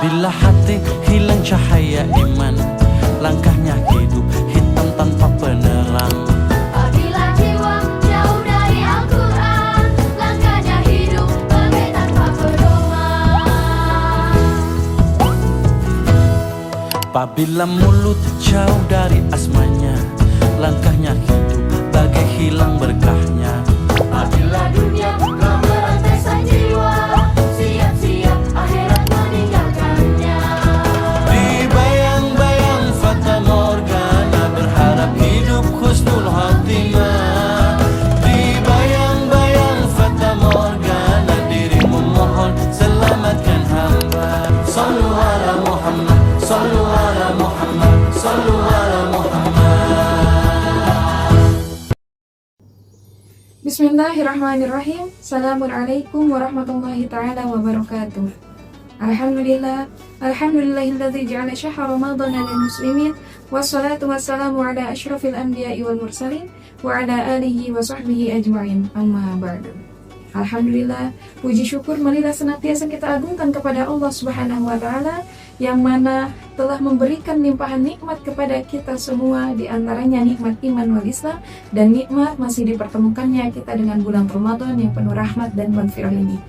Bila hati hilang cahaya iman, langkahnya hidup hitam tanpa penerang. Apabila jiwa jauh dari Al-Quran, langkahnya hidup bagai tanpa pedoman. Apabila mulut jauh dari asmanya, langkahnya hidup bagai hilang berkahnya. Apabila dunia kau merantai sang jiwa, siap-siap akhirat meninggalkannya. Di bayang-bayang fata morgana, berharap hidup husnul khatimah. Di bayang-bayang fata morgana, dirimu mohon selamatkan hamba. Sallu ala Muhammad, sallu ala Muhammad, sallu ala Muhammad. Bismillahirrahmanirrahim. Assalamualaikum warahmatullahi ta'ala wabarakatuh. Alhamdulillah, alhamdulillahilladzi ja'ala syahra ramadhana lil muslimin, wassalatu wassalamu ala asyrafil anbiya'i wal mursalin wa ala alihi wa sahbihi ajma'in. Amma ba'du. Alhamdulillah, puji syukur marilah senantiasa kita agungkan kepada Allah Subhanahu wa taala yang mana telah memberikan limpahan nikmat kepada kita semua, di antaranya nikmat iman wal Islam dan nikmat masih dipertemukannya kita dengan bulan Ramadan yang penuh rahmat dan maghfirah ini.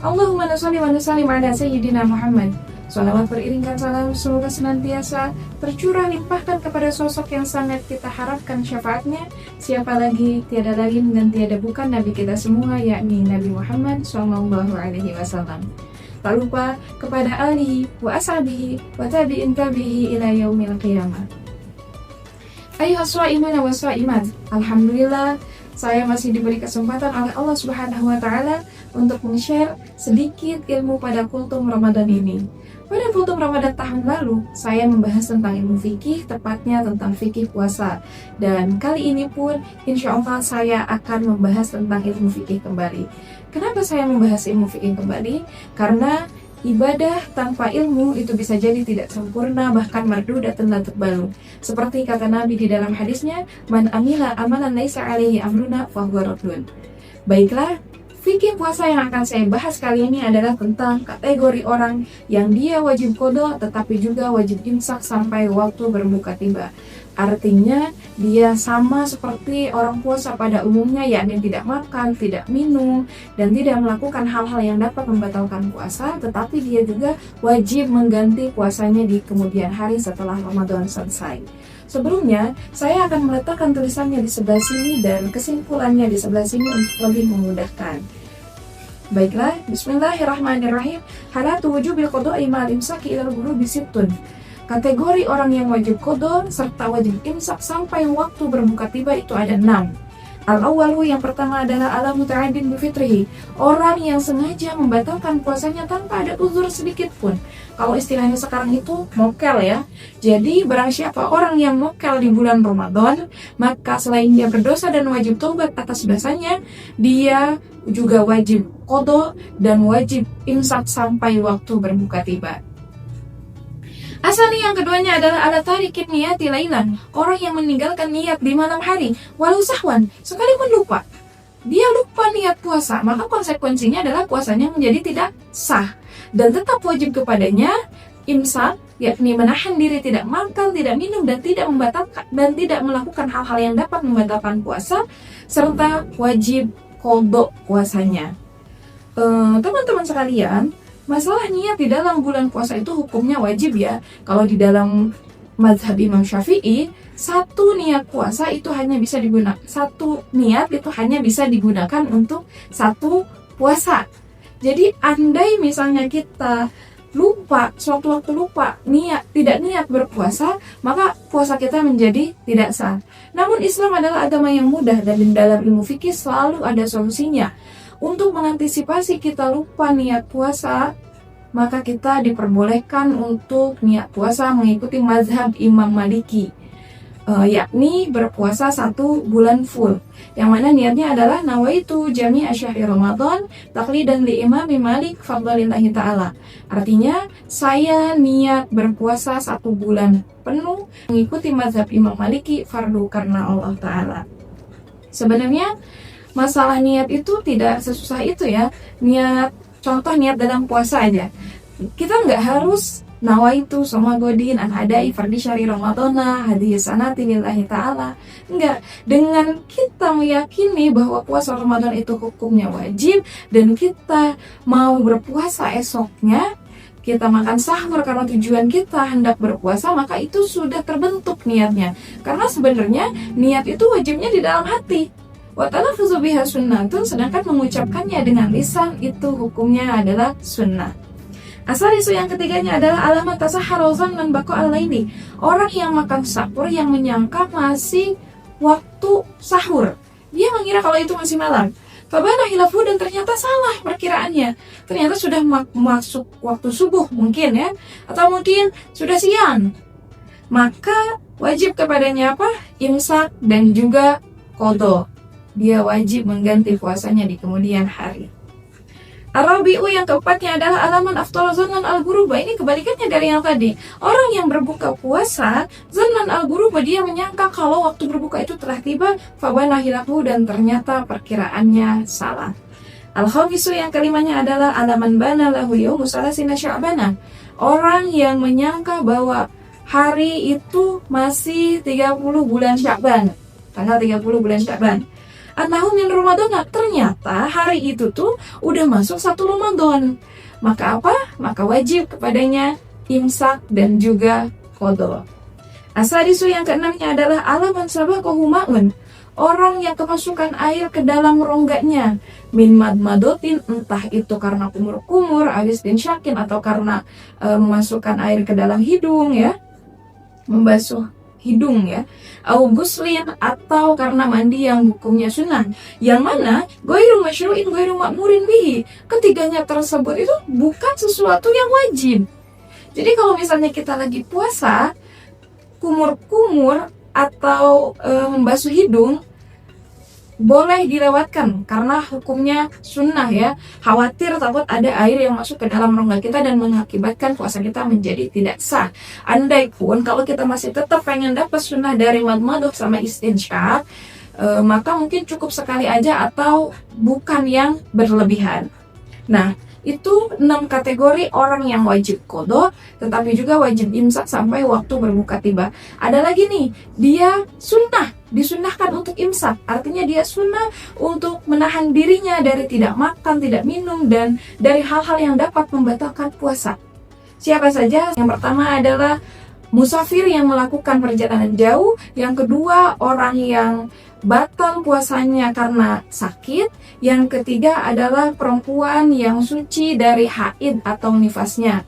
Allahumma shalli wa sallim ala sayyidina Muhammad. Salawat beriringkan salam semoga senantiasa tercurah limpahkan kepada sosok yang sangat kita harapkan syafaatnya. Siapa lagi, tiada lain dan tiada bukan Nabi kita semua, yakni Nabi Muhammad SAW. Tak lupa kepada alihi wa ashabihi wa tabi'in tabihi ila yaumil qiyamah. Ayuhas sha'imuna wa sha'imat. Alhamdulillah, saya masih diberi kesempatan oleh Allah Subhanahu wa taala untuk men-share sedikit ilmu pada kultum Ramadan ini. Pada kultum Ramadan tahun lalu, saya membahas tentang ilmu fikih, tepatnya tentang fikih puasa. Dan kali ini pun, insya Allah saya akan membahas tentang ilmu fikih kembali. Kenapa saya membahas ilmu fikih kembali? Karena ibadah tanpa ilmu itu bisa jadi tidak sempurna, bahkan mardudatan la tuqbalu. Seperti kata Nabi di dalam hadisnya, man amila amalan laisa alaihi amruna fahuwa raddun. Baiklah, fikih puasa yang akan saya bahas kali ini adalah tentang kategori orang yang dia wajib qadha tetapi juga wajib imsak sampai waktu berbuka tiba. Artinya dia sama seperti orang puasa pada umumnya, yakni tidak makan, tidak minum, dan tidak melakukan hal-hal yang dapat membatalkan puasa, tetapi dia juga wajib mengganti puasanya di kemudian hari setelah Ramadan selesai. Sebelumnya, saya akan meletakkan tulisannya di sebelah sini dan kesimpulannya di sebelah sini untuk lebih memudahkan. Baiklah, bismillahirrahmanirrahim. Halatu wujubil qadha'i ma'al imsaki ilal ghurubi sittun. Kategori orang yang wajib qadha serta wajib imsak sampai waktu berbuka tiba itu ada 6. Al-awwalu, yang pertama adalah ala muta'addin bifitrihi, orang yang sengaja membatalkan puasanya tanpa ada uzur sedikit pun. Kalau istilahnya sekarang itu mokel ya. Jadi barang siapa orang yang mokel di bulan Ramadan, maka selain dia berdosa dan wajib taubat atas dosanya, dia juga wajib qadha dan wajib imsak sampai waktu berbuka tiba. Asal yang keduanya adalah ala tarikin niyati lailan, orang yang meninggalkan niat di malam hari walau sahwan, sekalipun lupa. Dia lupa niat puasa, maka konsekuensinya adalah puasanya menjadi tidak sah dan tetap wajib kepadanya imsak, yakni menahan diri tidak makan, tidak minum dan tidak membatalkan dan tidak melakukan hal-hal yang dapat membatalkan puasa, serta wajib qadha puasanya. Teman-teman sekalian, masalah niat di dalam bulan puasa itu hukumnya wajib ya. Kalau di dalam mazhab Imam Syafi'i, satu niat puasa itu hanya bisa digunakan, satu niat itu hanya bisa digunakan untuk satu puasa. Jadi andai misalnya kita lupa, suatu waktu lupa tidak niat berpuasa, maka puasa kita menjadi tidak sah. Namun Islam adalah agama yang mudah dan di dalam ilmu fikih selalu ada solusinya. Untuk mengantisipasi kita lupa niat puasa, maka kita diperbolehkan untuk niat puasa mengikuti mazhab Imam Maliki, yakni berpuasa 1 bulan full, yang mana niatnya adalah nawaitu jami'a syahri Ramadan taqlidan li Imam Malik fadlillahi ta'ala. Artinya saya niat berpuasa 1 bulan penuh mengikuti mazhab Imam Maliki fardu karena Allah Ta'ala. Sebenarnya masalah niat itu tidak sesusah itu ya. Contoh niat dalam puasa aja. kita nggak harus nawaitu somagodin an adai fardi syari ramadana hadiah sanati lillahi ta'ala. Enggak, dengan kita meyakini bahwa puasa Ramadan itu hukumnya wajib dan kita mau berpuasa esoknya, kita makan sahur karena tujuan kita hendak berpuasa, maka itu sudah terbentuk niatnya. Karena sebenarnya niat itu wajibnya di dalam hati. Wa talaffuzu biha sunnatun, sedangkan mengucapkannya dengan lisan itu hukumnya adalah sunnah. Asal isu yang ketiganya adalah alamat tasahhara zannan baqa al-laili. Orang yang makan sahur yang menyangka masih waktu sahur. Dia mengira kalau itu masih malam. Fabana hilafu, dan ternyata salah perkiraannya. Ternyata sudah masuk waktu subuh mungkin ya, atau mungkin sudah siang. Maka wajib kepadanya apa? Imsak dan juga qadha. Dia wajib mengganti puasanya di kemudian hari. Arabi'u yang keempatnya adalah alaman afdal zannan al-ghuruba. Ini kebalikannya dari yang tadi. Orang yang berbuka puasa, zannan al-ghuruba, dia menyangka kalau waktu berbuka itu telah tiba, fabana hilafu, dan ternyata perkiraannya salah. Al-khamisu yang kelimanya adalah alaman bana lahu yaumu salasina sya'bana. Orang yang menyangka bahwa hari itu masih 30 bulan Sya'ban, tanggal 30 bulan Sya'ban. Annahu min Ramadan, ternyata hari itu tuh udah masuk 1 Ramadan. Maka apa? Maka wajib kepadanya imsak dan juga qadha. Asadisu yang keenamnya adalah alaman sabaqahu ma'un. Orang yang kemasukan air ke dalam rongganya, min madmadotin, entah itu karena kumur-kumur, alis din syakin, atau karena memasukkan air ke dalam hidung ya, membasuh hidung ya, au guslin, atau karena mandi yang hukumnya sunnah, yang mana ghairu masyru'in ghairu ma'murin bihi. Ketiganya tersebut itu bukan sesuatu yang wajib. Jadi kalau misalnya kita lagi puasa, kumur-kumur atau membasuh hidung boleh dilewatkan karena hukumnya sunnah ya. Khawatir takut ada air yang masuk ke dalam rongga kita dan mengakibatkan puasa kita menjadi tidak sah. Andai pun kalau kita masih tetap pengen dapat sunnah dari madmadah sama istinsyaq, maka mungkin cukup sekali aja atau bukan yang berlebihan. Nah, itu 6 kategori orang yang wajib qadha, tetapi juga wajib imsak sampai waktu berbuka tiba. Ada lagi nih, dia sunnah, disunnahkan untuk imsak, artinya dia sunnah untuk menahan dirinya dari tidak makan, tidak minum, dan dari hal-hal yang dapat membatalkan puasa. Siapa saja? Yang pertama adalah musafir yang melakukan perjalanan jauh. Yang kedua, orang yang batal puasanya karena sakit. Yang ketiga adalah perempuan yang suci dari haid atau nifasnya.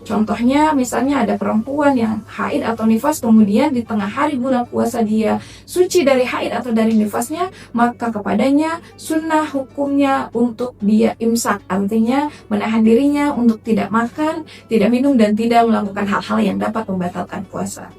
Contohnya misalnya ada perempuan yang haid atau nifas, kemudian di tengah hari bulan puasa dia suci dari haid atau dari nifasnya, maka kepadanya sunnah hukumnya untuk dia imsak, artinya menahan dirinya untuk tidak makan, tidak minum, dan tidak melakukan hal-hal yang dapat membatalkan puasa.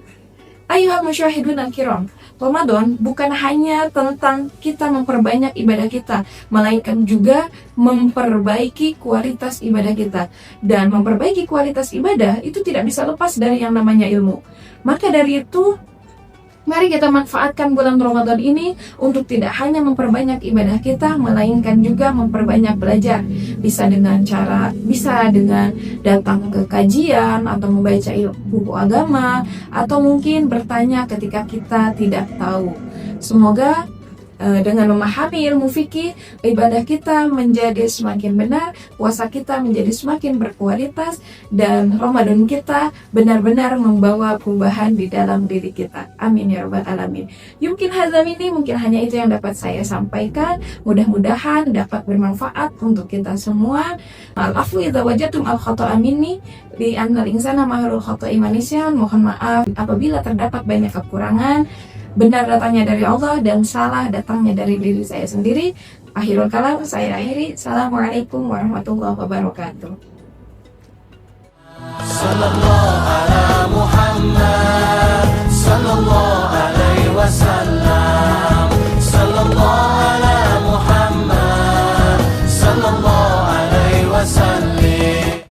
Ayuhal musyahidun al-kiram, Ramadan bukan hanya tentang kita memperbanyak ibadah kita, melainkan juga memperbaiki kualitas ibadah kita. Dan memperbaiki kualitas ibadah itu tidak bisa lepas dari yang namanya ilmu. Maka dari itu, mari kita manfaatkan bulan Ramadan ini untuk tidak hanya memperbanyak ibadah kita, melainkan juga memperbanyak belajar. Bisa dengan datang ke kajian, atau membaca buku agama, atau mungkin bertanya ketika kita tidak tahu. Semoga dengan memahami ilmu fikih, ibadah kita menjadi semakin benar, puasa kita menjadi semakin berkualitas, dan Ramadan kita benar-benar membawa perubahan di dalam diri kita. Amin ya rabbal alamin. Mungkin hazam ini mungkin hanya itu yang dapat saya sampaikan. Mudah-mudahan dapat bermanfaat untuk kita semua. Al-afwu idza wajadtum al-khata'a minni li annal insana mahrul khata'i manisyan. Mohon maaf apabila terdapat banyak kekurangan. Benar datangnya dari Allah dan salah datangnya dari diri saya sendiri. Akhirul kalam, saya akhiri. Assalamualaikum warahmatullahi wabarakatuh.